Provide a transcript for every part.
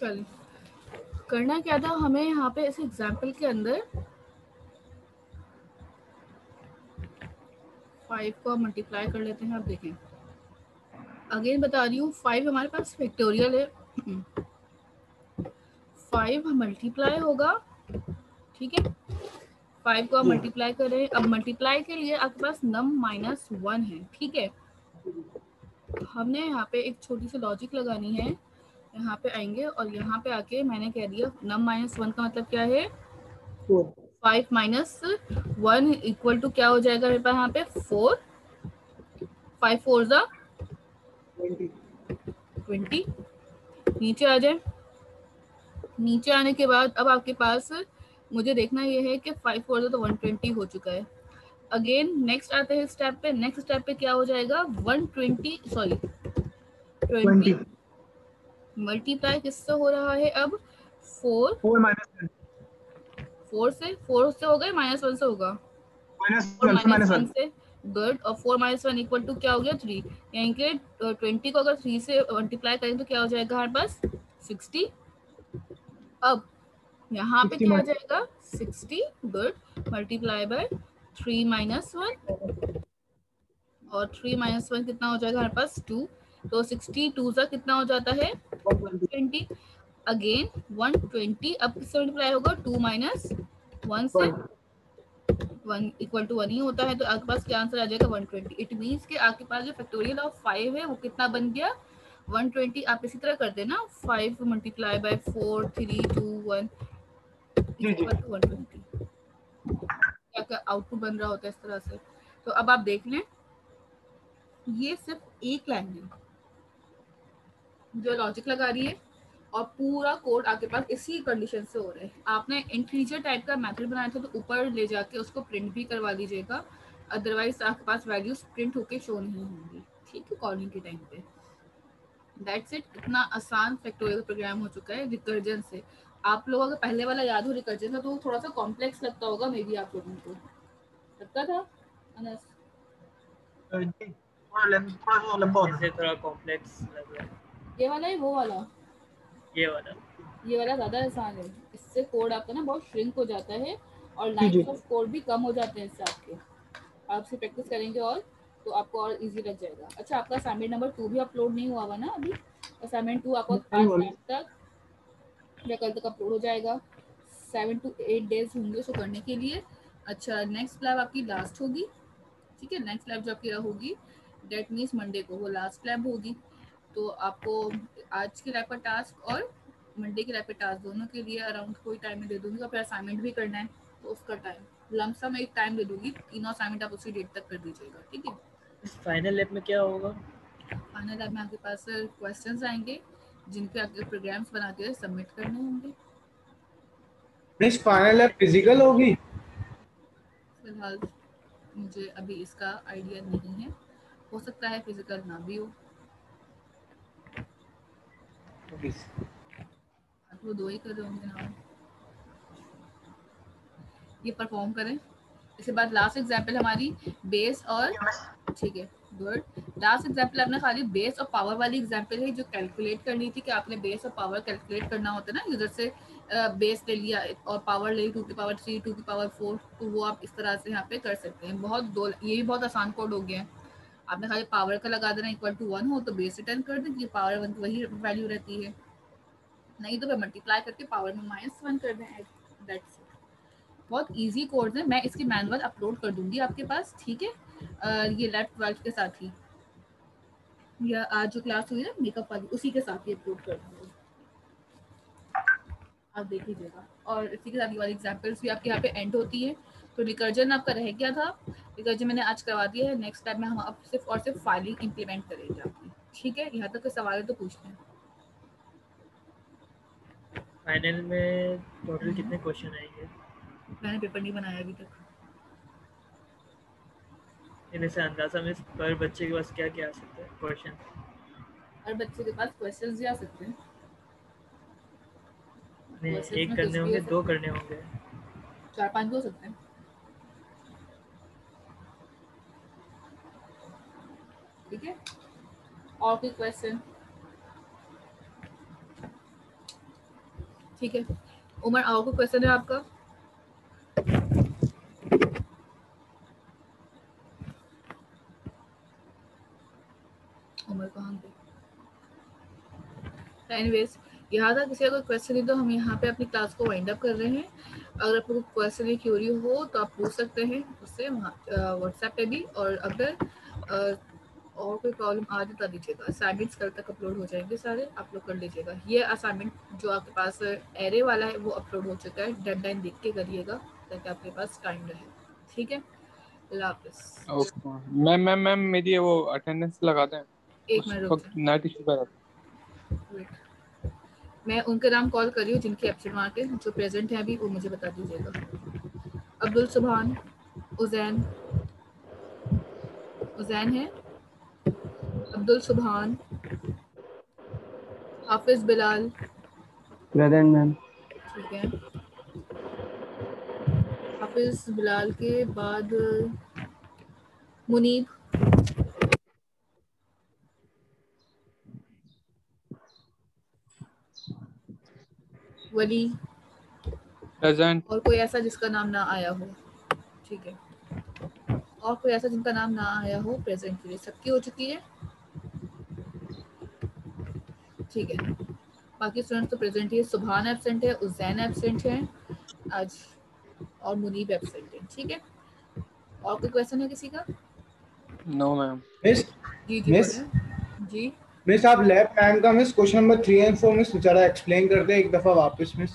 चलिए, करना क्या था हमें यहाँ पे इस एग्जाम्पल के अंदर 5 को मल्टीप्लाई कर लेते हैं। आप देखें, अगेन बता रही हूँ, 5 हमारे पास फैक्टोरियल है, 5 मल्टीप्लाई होगा, ठीक है। 5 को आप मल्टीप्लाई कर रहे हैं। अब मल्टीप्लाई के लिए आपके पास नम -1 है, ठीक है। हमने यहाँ पे एक छोटी सी लॉजिक लगानी है। यहाँ पे आएंगे और यहाँ पे आके मैंने कह दिया नम -1 का मतलब क्या है, 5 - 1 इक्वल टू क्या हो जाएगा मेरे पास यहाँ पे 4, 5 4 जा 20। नीचे आ जाए। नीचे आने के बाद अब आपके पास मुझे देखना ये है कि 5 4 तो 120 हो चुका है। अगेन नेक्स्ट आते हैं स्टेप पे। नेक्स्ट स्टेप पे क्या हो जाएगा, 20 मल्टीप्लाई किससे हो रहा है अब, 4 4 से होगा, -1 से होगा, 4 -1 से। गुड। और 4 -1 इक्वल टू क्या हो गया, 3। यानी कि 20 को अगर 3 से मल्टीप्लाई करें तो क्या हो जाएगा हमारे पास, 60। अब यहाँ पे क्या आ जाएगा, 60। गुड। मल्टीप्लाई बाय 3 - 1, और 3 - 1 कितना हो जाएगा हमारे पास, 2। तो 62 का कितना हो जाता है, 120। अगेन 120 अब किससे मल्टीप्लाई होगा, 2 - 1 से। 1 इक्वल टू 1 ही होता है, तो आपके पास क्या आंसर आ जाएगा, 120। इट मीन्स कि आपके पास जो फैक्टोरियल ऑफ 5 है वो कितना बन गया, 120। आप इसी तरह कर देना, 5 मल्टीप्लाई बाय 4 3 2 1 इक्वल टू 120। क्या आउटपुट बन रहा होता है इस तरह से। तो अब आप देख लें, ये सिर्फ एक लाइन है जो लॉजिक लगा रही है, और पूरा कोड आपके पास इसी कंडीशन से हो रहा है। आपने इंटीजर टाइप का मेथड बनाया था तो ऊपर ले जाके उसको प्रिंट भी करवा लीजिएगा, अदरवाइज आपके पास वैल्यूज प्रिंट होके शो नहीं होंगी, ठीक है, कॉलिंग के टाइम पे। That's it. इतना आसान फैक्टोरियल प्रोग्राम हो चुका है रिकर्जन से। आप लोगों को पहले वाला याद हो रिकर्जन का, तो थोड़ा सा कॉम्प्लेक्स लगता होगा मे बी आप लोगों को, लगता था अनस? थोड़ा सा लंबा होता है, थोड़ा कॉम्प्लेक्स लग रहा है। ये वाला है वो वाला, ये वाला ज़्यादा आसान है। इससे कोड आपका ना बहुत श्रिंक हो जाता है और लाइन्स ऑफ कोड भी कम हो जाते हैं इससे आपके। आप से प्रैक्टिस करेंगे और तो आपको और इजी लग जाएगा। अच्छा, आपका असाइनमेंट नंबर 2 भी अपलोड नहीं हुआ हुआ ना अभी? असाइनमेंट 2 आपको आज शाम तक या कल तक अपलोड हो जाएगा। 7 to 8 डेज होंगे उसको करने के लिए। अच्छा, नेक्स्ट लैब आपकी लास्ट होगी, ठीक है। नेक्स्ट लैब जो आपकी होगी डेट मीन्स मंडे को वो लास्ट लैब होगी। तो आपको आज के लैब का टास्क और मंडे के लैब का टास्क दोनों के लिए अराउंड कोई टाइम में दे दूंगी। और फिर असाइनमेंट भी करना है तो उसका टाइम लमसम एक टाइम दे दूंगी, तीनों असाइनमेंट आप उसी डेट तक कर दीजिएगा, ठीक है। इस फाइनल लैब में क्या होगा? फाइनल लैब में आपके पास क्वेश्चंस आएंगे जिनके आपके प्रोग्राम्स बना के सबमिट करने होंगे। फाइनल लैब फिजिकल होगी? फिलहाल मुझे अभी इसका आइडिया नहीं है, हो सकता है फिजिकल ना भी हो। आप वो 2 ही कर रहे होंगे ना, ये परफॉर्म करें। इसके बाद लास्ट एग्जाम्पल हमारी बेस और, ठीक है, गुड। लास्ट एग्जाम्पल अपना खाली बेस और पावर वाली एग्जाम्पल है जो कैलकुलेट करनी थी कि आपने बेस और पावर कैलकुलेट करना होता है ना, यूजर से बेस ले लिया और पावर ले 2 की पावर 3 2 की पावर 4, तो वो आप इस तरह से यहाँ पे कर सकते हैं। ये भी बहुत आसान कोड हो गया है। आपने खाली पावर का लगा देना, इक्वल टू 1 हो तो बेस रिटर्न कर दें कि पावर 1 की वही वैल्यू रहती है, नहीं तो फिर मल्टीप्लाई करके पावर में -1 कर दें। That's it. बहुत इजी कोर्स है, मैं इसकी मैनुअल अपलोड कर दूंगी आपके पास, ठीक है। ये लेफ्ट 12 के साथ ही, या आज जो क्लास हुई है मेकअप वाली उसी के साथ ही अपलोड कर दूंगी, आप देख लीजिएगा। और इसी के साथ ये वाली एग्जाम्पल्स भी आपके यहाँ पे एंड होती है। तो रिकर्जन आपका रह गया था, रिकर्जन मैंने आज करवा दिया है। नेक्स्ट टाइम में हम अब सिर्फ और सिर्फ फाइलिंग इंप्लीमेंट करेंगे आपकी, ठीक है। यहाँ तक के सवाल है तो पूछते हैं। फाइनल में टोटल कितने क्वेश्चन आएंगे? मैंने पेपर नहीं बनाया अभी तक। इनमें से अंदाजा में पर बच्चे के पास क्या क्या आ सकता है क्वेश्चन? हर बच्चे के पास क्वेश्चंस भी आ सकते हैं। एक करने होंगे, 2 करने होंगे, 4-5 भी हो सकते हैं, ठीक है। और कोई क्वेश्चन? ठीक है उमर, और कोई क्वेश्चन है आपका? उमर कहाँ गई? एनीवेज, यहाँ तक किसी का कोई क्वेश्चन है तो हम यहाँ पे अपनी क्लास को वाइंड अप कर रहे हैं। अगर आपको कोई क्वेश्चन या क्यूरी हो तो आप पूछ सकते हैं उससे व्हाट्सएप पे भी, और अगर और कोई प्रॉब्लम आ बता दीजिएगा। असाइनमेंट्स कल तक अपलोड हो जाएंगे सारे, आप लोग कर लीजिएगा। ये असाइनमेंट जो आपके पास एरे वाला है वो अपलोड हो चुका है, डेडलाइन देख के करिएगा ताकि आपके पास टाइम रहे। ठीक है, अल्लाह हाफिज़। ओके मैम मेरी वो अटेंडेंस लगा दें, एक उस मिनट रुक वक्त नेट इशू कर रहा था। जाए, मैं उनके नाम कॉल कर रही हूँ जिनके एब्सेंट मार्क है, जो प्रेजेंट है अभी वो मुझे बता दीजिएगा। अब्दुल सुभान, उजैन, उजैन है, अब्दुल सुभान, हाफिज बिलाल, प्रेजेंट मैम। ठीक है, हाफिज बिलाल के बाद मुनीब, वली, प्रेजेंट। और कोई ऐसा जिसका नाम ना आया हो। ठीक है, और कोई ऐसा जिनका नाम ना आया हो प्रेजेंट के लिए। सबकी हो चुकी है, ठीक है। बाकी स्टूडेंट्स तो प्रेजेंट ही है। सुभान एब्सेंट है, उजैन एब्सेंट है आज, और मुनीब एब्सेंट है। ठीक है, और कोई क्वेश्चन है किसी का? No ma'am. मिस जी जी मिस बोले जी। मिस आप लैब टाइम का miss question number 3 and 4 miss बेचारा एक्सप्लेन कर दे एक दफा वापस मिस।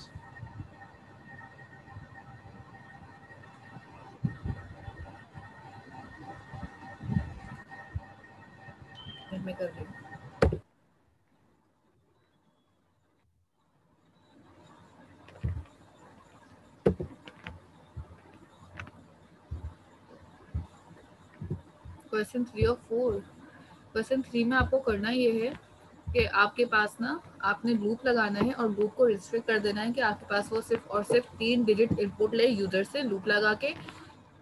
मैं कर रही हूँ। क्वेश्चन 3 और 4। क्वेश्चन 3 में आपको करना ये है कि आपके पास ना आपने लूप लगाना है और लूप को रिस्ट्रिक्ट कर देना है कि आपके पास वो सिर्फ और सिर्फ 3 डिजिट इनपुट ले यूजर से। लूप लगा के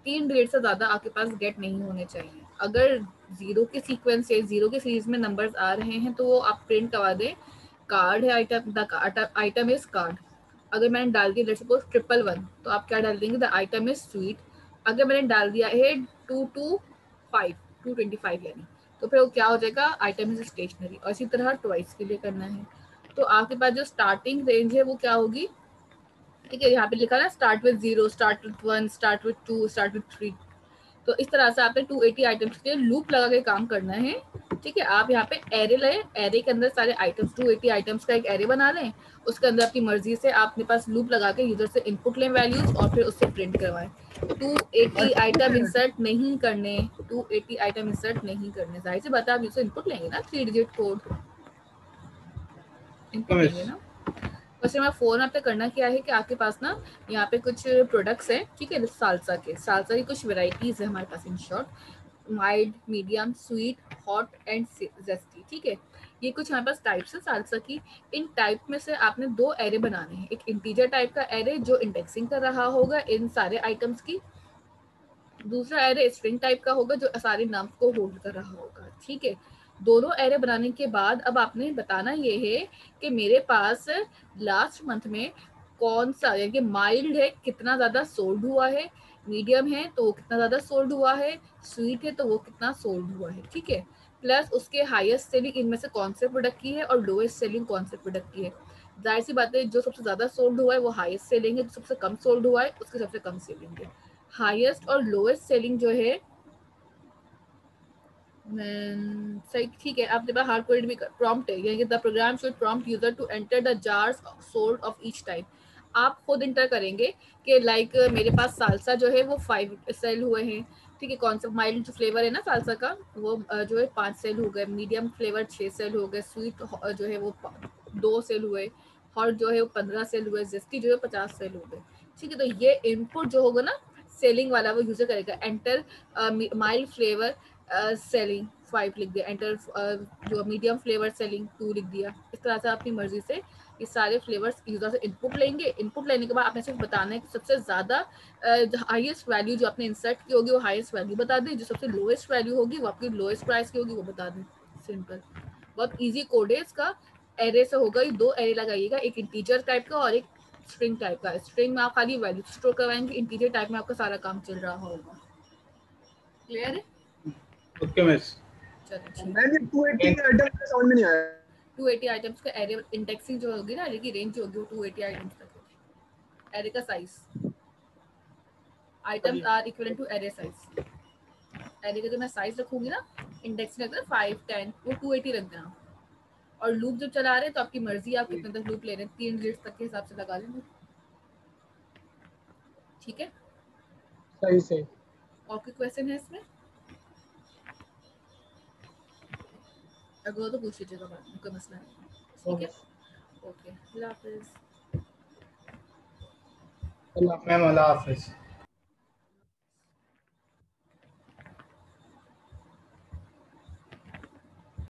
3 डिजिट से ज्यादा आपके पास गेट नहीं होने चाहिए। अगर जीरो के सीक्वेंस से जीरो के सीरीज में नंबर्स आ रहे हैं तो वो आप प्रिंट करवा दें। कार्ड है item, the item is called. अगर मैंने डाल दिया लेट्स सपोज 111 तो आप क्या डाल देंगे? The item is sweet. अगर मैंने डाल दिया है 225 यानी, तो फिर वो क्या हो जाएगा? Item is stationary. और इसी तरह ट्वाइस के लिए करना है। तो आपके पास जो स्टार्टिंग रेंज है वो क्या होगी? ठीक है, यहाँ पे लिखा ना start with 0, start with 1, start with 2, start with 3। तो इस तरह से आपने 280 आइटम्स के लिए लूप लगा के काम करना है। ठीक है, आप यहाँ पे एरे लें, एरे के अंदर सारे आइटम्स 280 आइटम्स का एक एरे बना लें। उसके अंदर अपनी मर्जी से आपने पास लूप लगा के यूजर से इनपुट लें वैल्यूज और फिर उससे प्रिंट करवाएं। 280 आइटम इंसर्ट नहीं करने, 280 आइटम इंसर्ट नहीं करने। जाहिर सी बात है आप यूजर इनपुट लेंगे ना, 3 डिजिट कोड इनपुट लेंगे ना। वैसे मैं फोन आप पे करना क्या है कि आपके पास ना यहाँ पे कुछ प्रोडक्ट्स हैं, ठीक है, सालसा की कुछ वेराइटीज है हमारे पास। In short, mild, medium, sweet, hot and zesty. ठीक है, ये कुछ हमारे पास टाइप्स है सालसा की। इन टाइप में से आपने 2 एरे बनाने हैं। एक इंटीजर टाइप का एरे जो इंडेक्सिंग कर रहा होगा इन सारे आइटम्स की। दूसरा एरे स्ट्रिंग टाइप का होगा जो सारे नाम को होल्ड कर रहा होगा। ठीक है, दोनों एरे बनाने के बाद अब आपने बताना ये है कि मेरे पास लास्ट मंथ में कौन सा, यानी कि माइल्ड है कितना ज्यादा सोल्ड हुआ है, मीडियम है तो वो कितना ज्यादा सोल्ड हुआ है, स्वीट है तो वो कितना सोल्ड हुआ है। ठीक है, प्लस उसके हाईएस्ट सेलिंग इनमें से कौन से प्रोडक्ट की है और लोएस्ट सेलिंग कौन से प्रोडक्ट की है। जाहिर सी बात है जो सबसे ज्यादा सोल्ड हुआ है वो हाईएस्ट सेलिंग है, जो सबसे कम सोल्ड हुआ है उसकी सबसे कम सेलिंग है। हाईएस्ट और लोएस्ट सेलिंग जो है सही, ठीक है। आपके पास हार्ड कोडेड भी प्रॉम्प्ट है, यानी कि the program should prompt user to enter the jars sold of each type. आप खुद इंटर करेंगे कि लाइक मेरे पास सालसा जो है वो 5 सेल हुए हैं। ठीक है, कौन सा माइल्ड जो फ्लेवर है ना सालसा का वो जो है 5 सेल हो गए, मीडियम फ्लेवर 6 सेल हो गए, स्वीट जो है वो 2 सेल हुए, हॉट जो है वो 15 सेल हुए, जेस्टी जो है 50 सेल हो गए। ठीक है, तो ये इनपुट जो होगा ना सेलिंग वाला वो यूजर करेगा। एंटर माइल्ड फ्लेवर सेलिंग 5 लिख दिया, एंटर जो मीडियम फ्लेवर सेलिंग 2 लिख दिया। इस तरह से अपनी मर्जी से ये सारे फ्लेवर्स यूजर से इनपुट लेंगे। इनपुट लेने के बाद आपने सिर्फ बताना है कि सबसे ज्यादा हाईएस्ट वैल्यू जो आपने इंसर्ट की होगी वो हाईएस्ट वैल्यू बता दें, जो सबसे लोएस्ट वैल्यू होगी वो आपकी लोएस्ट प्राइस की होगी वो बता दें। सिंपल, बहुत इजी कोड है इसका। एरे से होगा, ये 2 एरे लगाइएगा, एक इंटीजर टाइप का और एक स्ट्रिंग टाइप का, स्ट्रिंग में आप खाली वैल्यू स्टोर करवाएंगे, इंटीजर टाइप में आपका सारा काम चल रहा होगा। क्लियर है? Okay miss. चलो मैम ये 280 आइटम का समझ में नहीं आया। 280 आइटम्स का एरे इंडेक्सिंग जो होगी ना, एरे की रेंज होगी वो 280 आइटम्स तक होगी। एरे का size, items are equivalent to array size. Array का जो मैं साइज रखूंगी ना, इंडेक्सिंग रखना 5 10 वो 280 रख देना। और लूप जब चला रहे हैं तो आपकी मर्जी, आप कितने तक लूप ले रहे हैं, 3 डिजिट्स तक के हिसाब से लगा लेंगे। ठीक है, सही सही। और कोई क्वेश्चन है इसमें? अगर हो तो पूछ लीजिएगा बाद में, कोई मसला नहीं। ठीक है, ओके, अल्लाह हाफिज़। मैम अल्लाह हाफिज़।